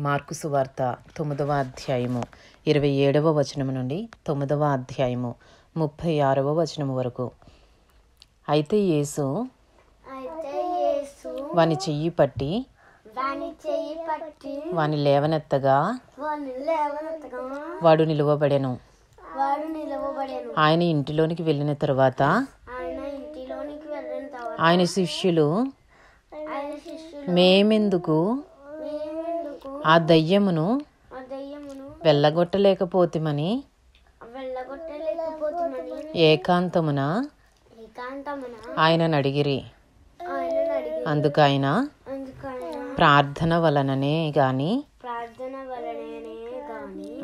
Mark సువార్త 9వ అధ్యాయము 27వ వచనము నుండి 9వ అధ్యాయము 36వ వచనము వరకు. అయితే యేసు వాని చెయ్యి పట్టి వాని లేవనెత్తగా వాడు నిలువబడెను. ఆయన ఇంటిలోనికి వెళ్ళిన తరువాత ఆయన శిష్యులు మేమెందుకు ఆ దయ్యమును వెళ్ళగొట్టలేకపోతిమని ఏకాంతమున ఆయనను అడిగిరి. అందుకైన ప్రార్థన వలననే గాని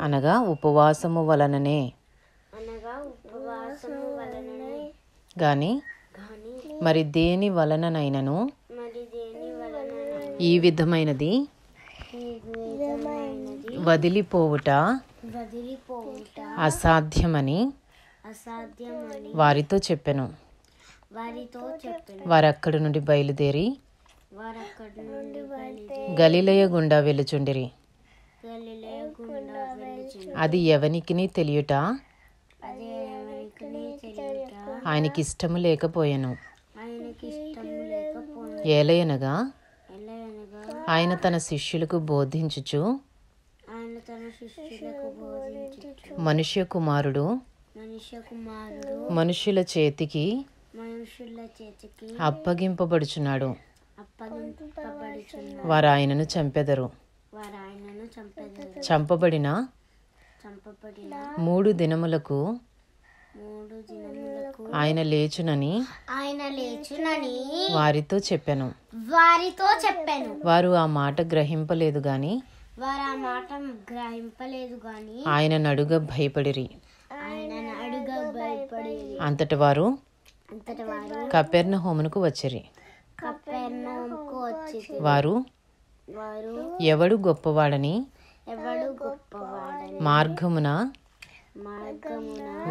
అనగా ఉపవాసము వలననే గాని మరి దేని వలననైనను ఈ విధమైనది వదిలిపోవుట అసాధ్యమని వారితో చెప్పెను. వారక్కడి నుండి బయలుదేరి గలిలయ గుండా వెళ్ళుచుండిరి. అది ఎవనికిని తెలియుట ఆయనకిష్టము లేకపోయెను. ఏలయనగా ఆయన తన శిష్యులకు బోధించుచు మనుష్య కుమారుడు మనుష్యుల చేతికి అప్పగింపబడుచున్నాడు. వారు ఆయనను చంపెదరు. చంపబడిన 3 దినములకు ఆయన లేచునని వారితో చెప్పెను. వారు ఆ మాట గ్రహింపలేదు గాని ఆయన నడుగ భయపడిరి. అంతటి వారు కపెర్నహూమునకు వచ్చిరి. వారు ఎవడు గొప్పవాడని మార్గమున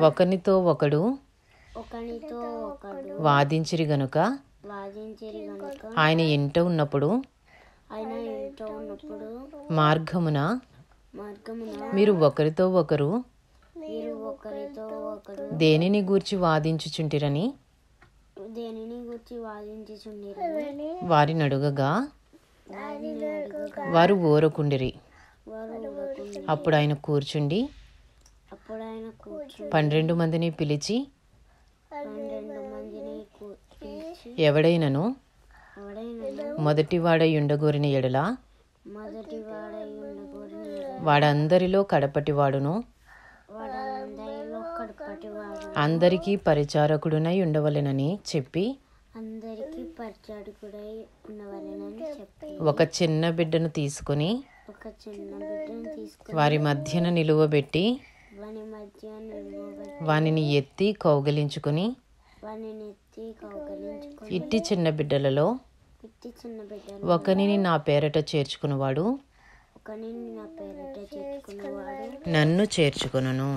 ఒకనితో ఒకడు వాదించిరి గనుక ఆయన ఇంట ఉన్నప్పుడు మార్గమున మీరు ఒకరితో ఒకరు దేనిని గూర్చి వాదించుచుంటిరని వారిని అడుగగా వారు ఊరకుండిరి. అప్పుడు ఆయన కూర్చుండి 12 మందిని పిలిచి ఎవడైనను మొదటివాడై ఉండగోరిన ఎడల వాడందరిలో కడపటివాడును అందరికీ పరిచారకుడునై ఉండవలెనని చెప్పి ఒక చిన్న బిడ్డను తీసుకుని వారి మధ్యన నిలువబెట్టి వానిని ఎత్తి కౌగిలించుకుని ఇట్టి చిన్న బిడ్డలలో ఒకనిని నా పేరట చేర్చుకునేవాడు నన్ను చేర్చుకొనును.